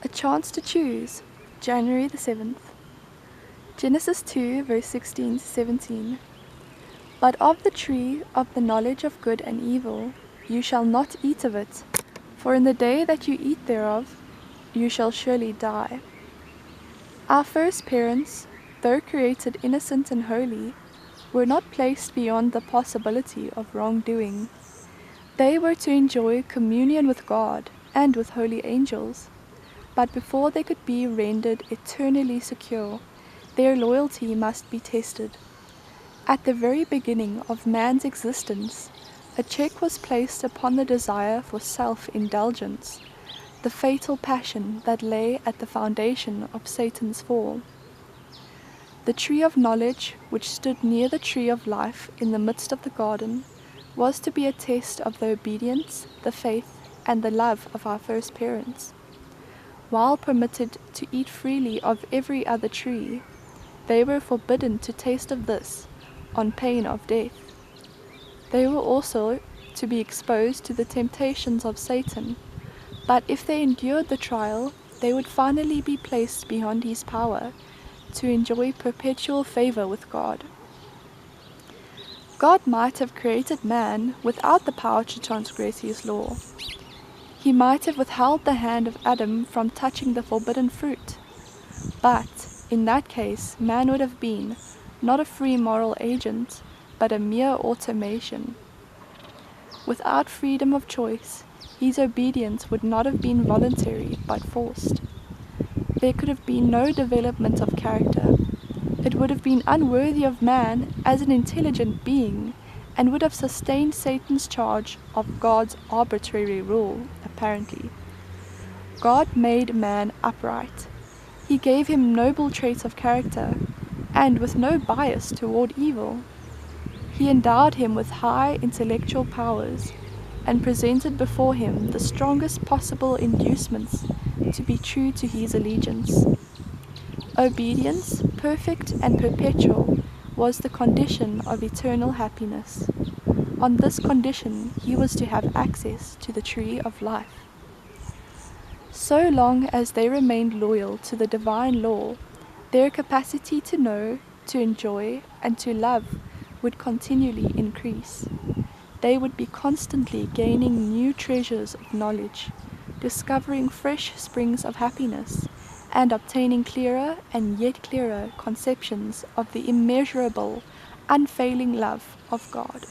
A chance to choose, January the 7th. Genesis 2, verse 16 to 17. But of the tree of the knowledge of good and evil you shall not eat of it, for in the day that you eat thereof you shall surely die. Our first parents, though created innocent and holy, were not placed beyond the possibility of wrongdoing. They were to enjoy communion with God and with holy angels, but before they could be rendered eternally secure, their loyalty must be tested. At the very beginning of man's existence, a check was placed upon the desire for self-indulgence, the fatal passion that lay at the foundation of Satan's fall. The tree of knowledge, which stood near the tree of life in the midst of the garden, was to be a test of the obedience, the faith, and the love of our first parents. While permitted to eat freely of every other tree, they were forbidden to taste of this, on pain of death. They were also to be exposed to the temptations of Satan, but if they endured the trial, they would finally be placed beyond his power, to enjoy perpetual favor with God. God might have created man without the power to transgress his law. He might have withheld the hand of Adam from touching the forbidden fruit, but in that case man would have been not a free moral agent, but a mere automation. Without freedom of choice, his obedience would not have been voluntary but forced. There could have been no development of character. It would have been unworthy of man as an intelligent being, and would have sustained Satan's charge of God's arbitrary rule, apparently. God made man upright. He gave him noble traits of character, and with no bias toward evil. He endowed him with high intellectual powers, and presented before him the strongest possible inducements to be true to his allegiance. Obedience, perfect and perpetual, was the condition of eternal happiness. On this condition he was to have access to the tree of life. So long as they remained loyal to the divine law, their capacity to know, to enjoy, and to love would continually increase. They would be constantly gaining new treasures of knowledge, discovering fresh springs of happiness, and obtaining clearer and yet clearer conceptions of the immeasurable, unfailing love of God.